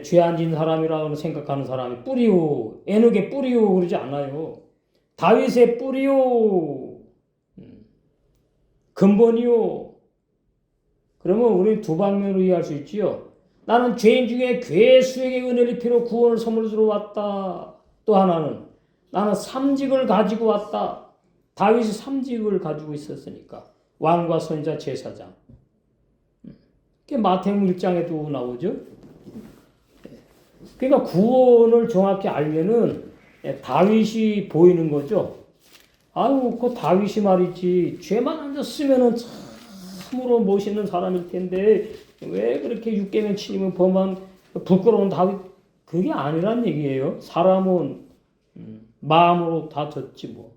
A: 죄 안 지은 사람이라고 생각하는 사람이 뿌리요. 에녹의 뿌리요 그러지 않아요. 다윗의 뿌리요. 근본이요. 그러면 우리 두 방면으로 이해할 수 있지요. 나는 죄인 중에 괴수에게 은혜를 입히러 구원을 선물로 주러 왔다. 또 하나는 나는 삼직을 가지고 왔다. 다윗이 삼직을 가지고 있었으니까. 왕과 선자 제사장. 그게 마태복음 1장에도 나오죠. 그러니까 구원을 정확히 알면은 다윗이 보이는 거죠. 아유, 그 다윗이 말이지 죄만 안 졌으면은 참으로 멋있는 사람일 텐데 왜 그렇게 육계명 7이면 범한 부끄러운 다윗 그게 아니란 얘기예요. 사람은 마음으로 다 졌지 뭐.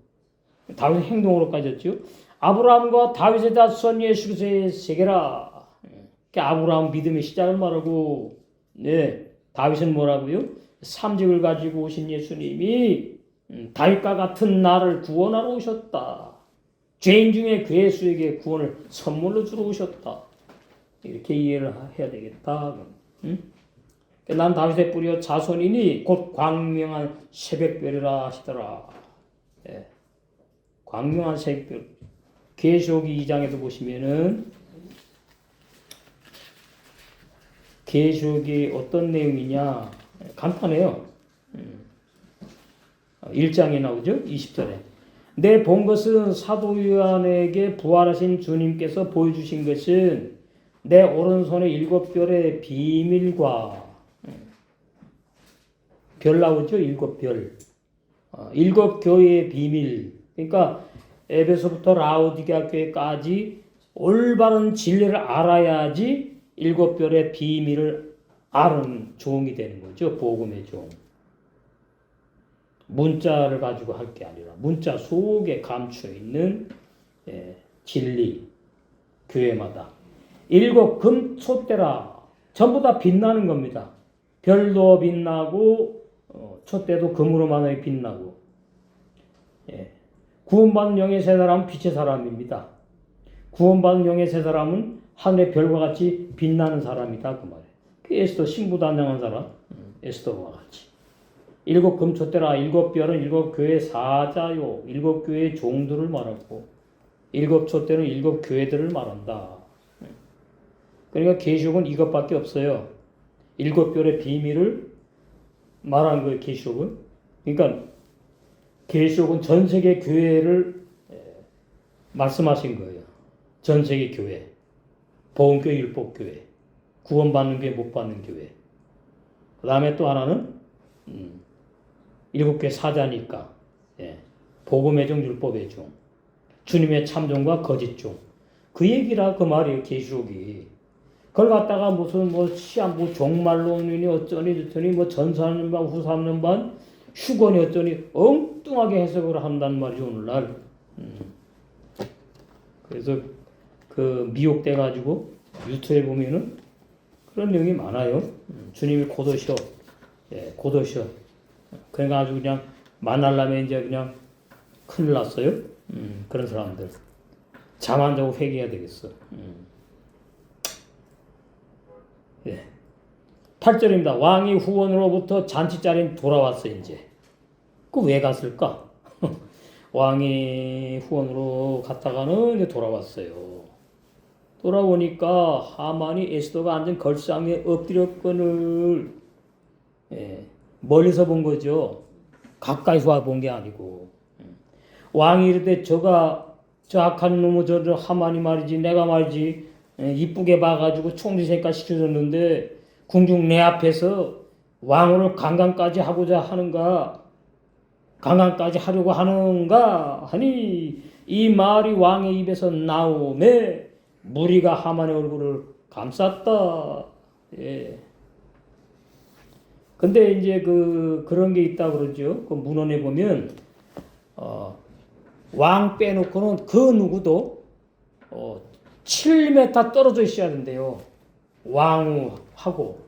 A: 다윗 행동으로까지 졌죠. 아브라함과 다윗의 자손 예수 그리스도의 세계라. 아브라함 믿음의 시작을 말하고 다윗은 뭐라고요? 삼직을 가지고 오신 예수님이 다윗과 같은 나를 구원하러 오셨다. 죄인 중에 괴수에게 구원을 선물로 주러 오셨다. 이렇게 이해를 해야 되겠다. 난 다윗의 뿌리여 자손이니 곧 광명한 새벽별이라 하시더라. 광명한 새벽별. 계시록이 2장에도 보시면은 계시록이 어떤 내용이냐 간단해요. 1장에 나오죠. 20절에 내 본 것은 사도 요한에게 부활하신 주님께서 보여주신 것은 내 오른손의 7별의 비밀과 별 나오죠. 7별 7교회의 비밀. 그러니까 에베소부터 라오디게아 교회까지 올바른 진리를 알아야지 7별의 비밀을 아는 종이 되는 거죠. 복음의 종. 문자를 가지고 할 게 아니라 문자 속에 감추어 있는 진리. 교회마다 7 금촛대라. 전부 다 빛나는 겁니다. 별도 빛나고 촛대도 금으로만 빛나고. 구원받은 영의 세 사람은 빛의 사람입니다. 구원받은 영의 세 사람은 하늘의 별과 같이 빛나는 사람이다 그 말이에요. 그 에스더 신부단장한 사람 에스더와 같이. 7 금촛대라. 7별은 7교회 사자요. 7교회의 종들을 말하고 7 촛대는 7 교회들을 말한다. 그러니까 계시록은 이것밖에 없어요. 7별의 비밀을 말하는 거예요. 계시록은. 그러니까 계시록은 전 세계 교회를 말씀하신 거예요. 전 세계 교회. 복음교회, 율법교회. 구원받는 교회, 못 받는 교회. 그 다음에 또 하나는 7교회 사자니까 복음의 종, 율법의 종. 주님의 참종과 거짓 종. 그 얘기라 그 말이에요. 계시록이. 그걸 갖다가 무슨 시험 종말론이니 어쩌니 저쩌니 전사하는 반 후사하는 반 휴건이 어쩌니 엉뚱하게 해석을 한단 말이죠. 오늘날. 그래서 그 미혹돼 가지고 유튜브에 보면은 그런 내용이 많아요. 주님이 곧 오셔. 곧 오셔. 그러니까 아주 그냥 만나려면 이제 그냥 큰일 났어요. 그런 사람들. 잠 안 자고 회개해야 되겠어. 8절입니다. 왕이 후원으로부터 잔치자리는 돌아왔어 이제. 그 왜 갔을까? 왕이 후원으로 갔다가는 이제 돌아왔어요. 돌아오니까 하만이 에스더가 앉은 걸상에 엎드렸거늘. 멀리서 본 거죠. 가까이서 와 본 게 아니고. 왕이 이르되 저가 저 악한 놈의 저 하만이 말이지 내가 말이지 이쁘게 봐가지고 총리생까 시켜줬는데 궁중 내 앞에서 왕후를 강간까지 하고자 하는가 강간까지 하려고 하는가 하니 이 말이 왕의 입에서 나오매 무리가 하만의 얼굴을 감쌌다. 예. 근데 이제 그런 게 있다 그러죠. 그 문헌에 보면 왕 빼놓고는 그 누구도 7m 떨어져 있어야 된대요. 왕하고.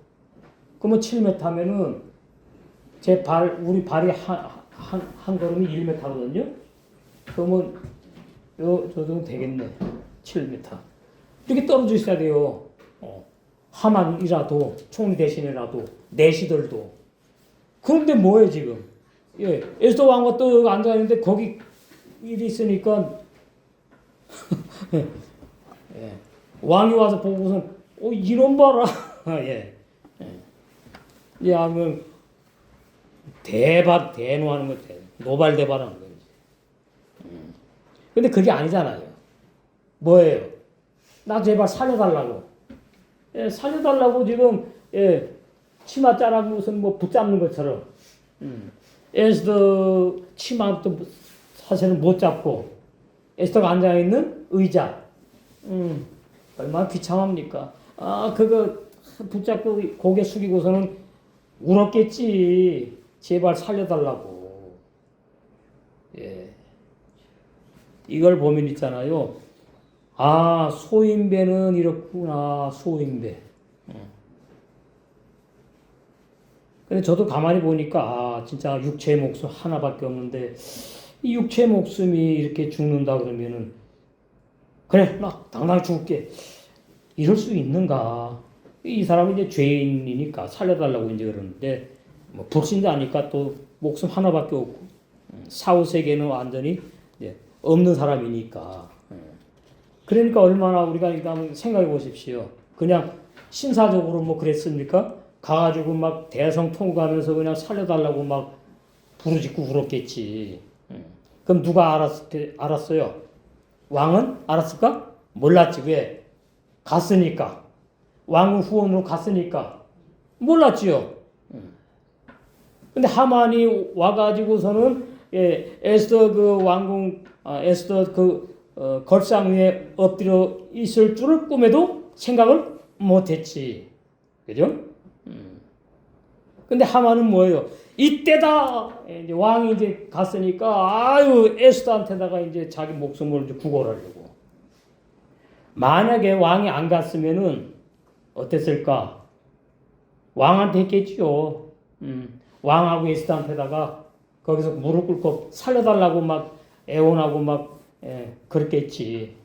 A: 그러면 7m면은 우리 발이 한 걸음이 1m거든요. 그러면 저 정도 되겠네. 7m. 이렇게 떨어져 있어야 돼요. 하만이라도 총리 대신이라도 내시들도. 그런데 뭐예요 지금? 예, 에스더 왕과 또 앉아 있는데 거기 일이 있으니까 예, 왕이 와서 보고선 이런 봐라. 예, 예, 하면 대노하는 거 노발대발하는 거지. 근데 그게 아니잖아요. 뭐예요? 나 제발 살려달라고. 예, 살려달라고 지금 치마 자라고 무슨 뭐 붙잡는 것처럼. 에스더 치마도 사실은 못 잡고 에스더가 앉아 있는 의자. 얼마나 비참합니까? 그거 붙잡고 고개 숙이고서는 울었겠지. 제발 살려달라고. 예. 이걸 보면 있잖아요. 소인배는 이렇구나. 소인배. 근데 저도 가만히 보니까 진짜 육체의 목숨 하나밖에 없는데 이 육체의 목숨이 이렇게 죽는다 그러면은 그래 나 당당히 죽을게. 이럴 수 있는가? 이 사람은 이제 죄인이니까 살려달라고 이제 그러는데 뭐 불신자니까 또 목숨 하나밖에 없고 사후 세계는 완전히 없는 사람이니까. 그러니까 얼마나 우리가 한번 생각해 보십시오. 그냥 신사적으로 뭐 그랬습니까? 가가지고 막 대성통곡하면서 그냥 살려달라고 막 부르짖고 울었겠지. 그럼 누가 알았어요? 왕은 알았을까? 몰랐지. 왜? 갔으니까. 왕은 후원으로 갔으니까. 몰랐지요. 근데 하만이 와가지고서는 에스더 그 왕궁, 에스더 걸상 위에 엎드려 있을 줄을 꿈에도 생각을 못했지. 그죠? 근데 하만은 뭐예요? 이때다! 이제 왕이 이제 갔으니까, 에스더한테다가 이제 자기 목숨을 이제 구걸하려고. 만약에 왕이 안 갔으면은 어땠을까? 왕한테 했겠지요. 왕하고 에스더한테다가 거기서 무릎 꿇고 살려달라고 막 애원하고 막 그랬겠지.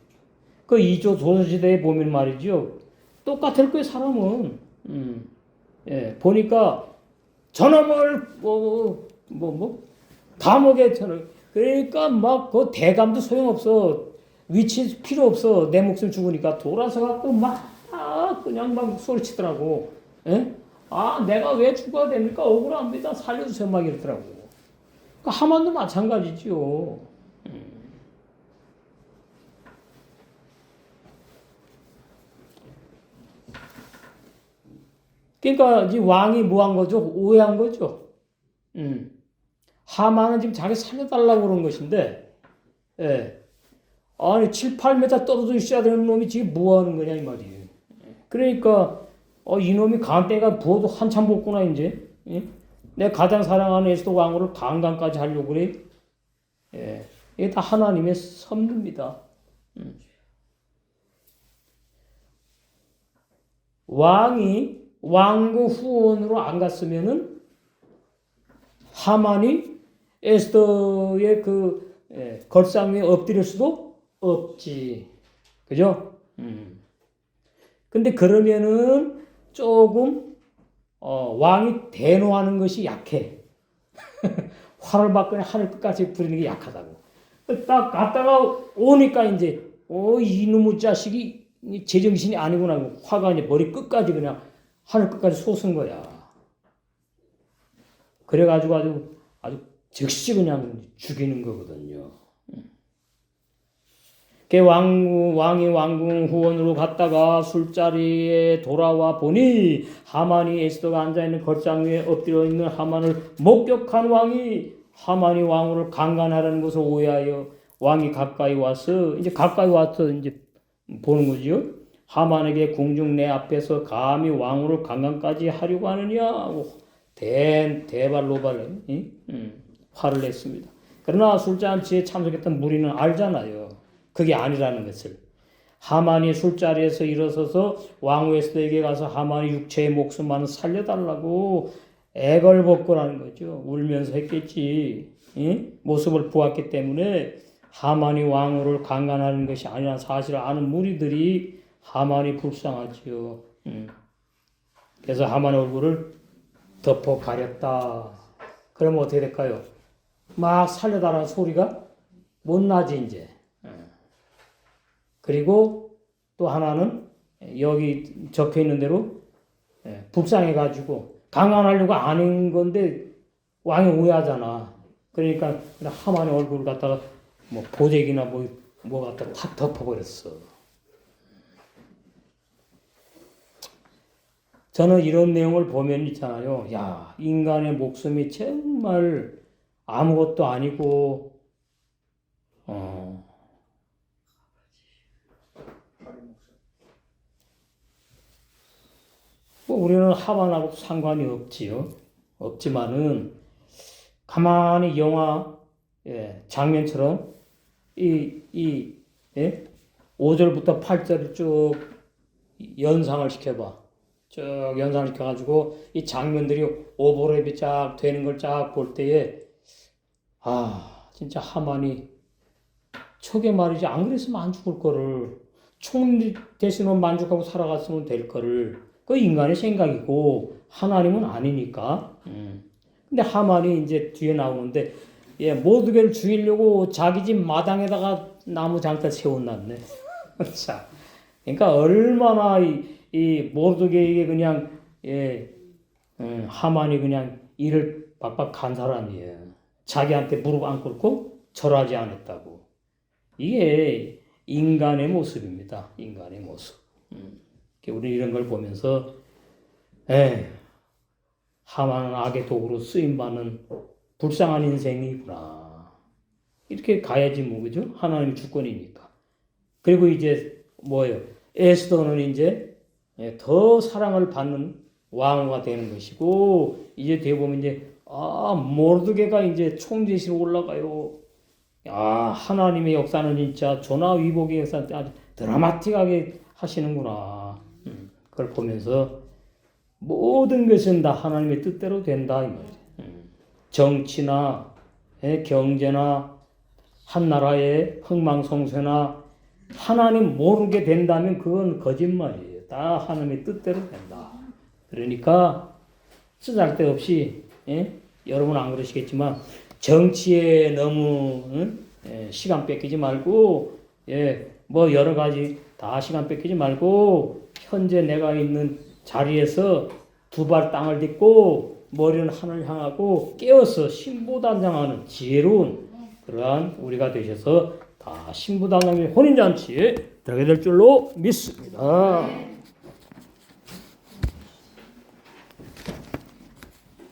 A: 그 이조 조선시대에 보면 말이죠. 똑같을 거예요, 사람은. 보니까 저놈을 감옥에 그러니까 막 그 대감도 소용없어. 위치 필요 없어. 내 목숨 죽으니까 돌아서 갖고 그냥 막 소리치더라고. 내가 왜 죽어야 됩니까? 억울합니다. 살려주세요. 막 이러더라고. 그 하만도 마찬가지지요. 그러니까 이 왕이 뭐 한 거죠? 오해한 거죠. 하만은 지금 자기 살려달라고 그런 것인데, 아니 7, 8m 떨어져 있어야 되는 놈이 지금 뭐 하는 거냐 이 말이에요. 그러니까 이놈이 간때가 부어도 한참 볶구나 이제. 내 가장 사랑하는 에스더 왕후를 강간까지 하려고 그래. 이게 다 하나님의 섭리입니다. 왕이 왕궁 후원으로 안 갔으면은 하만이 에스더의 걸상 위에 엎드릴 수도 없지. 그죠? 근데 그러면은 조금 왕이 대노하는 것이 약해. 화를 받거나 하늘 끝까지 부리는 게 약하다고. 딱 갔다가 오니까 이제 이놈의 자식이 제정신이 아니구나. 화가 이제 머리 끝까지 그냥 하늘 끝까지 솟은 거야. 그래가지고 아주 즉시 그냥 죽이는 거거든요. 왕이 왕궁 후원으로 갔다가 술자리에 돌아와 보니 하만이 에스더가 앉아있는 걸상 위에 엎드려 있는 하만을 목격한 왕이 하만이 왕후를 강간하라는 것을 오해하여 왕이 가까이 와서 이제 보는 거지요. 하만에게 궁중 내 앞에서 감히 왕후를 강간까지 하려고 하느냐 대발로발 화를 냈습니다. 그러나 술잔치에 참석했던 무리는 알잖아요. 그게 아니라는 것을. 하만이 술자리에서 일어서서 왕후 에스더에게 가서 하만이 육체의 목숨만은 살려달라고 애걸복걸하는 거죠. 울면서 했겠지. 모습을 보았기 때문에 하만이 왕후를 강간하는 것이 아니라 사실을 아는 무리들이 하만이 불쌍하지요. 그래서 하만의 얼굴을 덮어 가렸다. 그러면 어떻게 될까요? 막 살려달라는 소리가 못 나지 이제. 그리고 또 하나는 여기 적혀 있는 대로 불쌍해가지고 강간하려고 아닌 건데 왕이 오해하잖아. 그러니까 하만의 얼굴을 갖다가 뭐 보재기나 뭐 갖다 탁 덮어버렸어. 저는 이런 내용을 보면 있잖아요. 야, 인간의 목숨이 정말 아무것도 아니고 뭐 우리는 하만하고 상관이 없지요. 없지만은 가만히 영화 장면처럼 이 5절부터 8절을 쭉 연상을 시켜봐. 쭉 연상을 시켜가지고 이 장면들이 오버랩이 쫙 되는 걸 쫙 볼 때에 진짜 하만이 저게 말이지 안 그랬으면 안 죽을 거를 총 대신으로 만족하고 살아갔으면 될 거를 그 인간의 생각이고 하나님은 아니니까. 근데 하만이 이제 뒤에 나오는데 모두개를 죽이려고 자기 집 마당에다가 나무 장터 세워놨네. 자, 그러니까 얼마나 이 모두개에게 그냥 하만이 그냥 이를 박박 간 사람이에요. 자기한테 무릎 안 꿇고 절하지 않았다고. 이게 인간의 모습입니다. 인간의 모습. 우리 이런 걸 보면서 하만은 악의 도구로 쓰임받는 불쌍한 인생이구나. 이렇게 가야지 뭐 그죠? 하나님 주권이니까. 그리고 이제 뭐예요? 에스더는 이제 더 사랑을 받는 왕후가 되는 것이고 이제 뒤에 보면 이제 모르드게가 이제 총재시로 올라가요. 하나님의 역사는 진짜 조나위복의 역사 아주 드라마틱하게 하시는구나. 그걸 보면서 모든 것은 다 하나님의 뜻대로 된다 이 말이에요. 정치나 경제나 한 나라의 흥망성쇠나 하나님 모르게 된다면 그건 거짓말이에요. 다 하나님의 뜻대로 된다. 그러니까 쓰잘데없이 여러분 안 그러시겠지만 정치에 너무 시간 뺏기지 말고 뭐 여러 가지 다 시간 뺏기지 말고 현재 내가 있는 자리에서 두 발 땅을 딛고 머리는 하늘 향하고 깨어서 신부단장하는 지혜로운 그러한 우리가 되셔서 다 신부단장의 혼인잔치에 들어가게 될 줄로 믿습니다.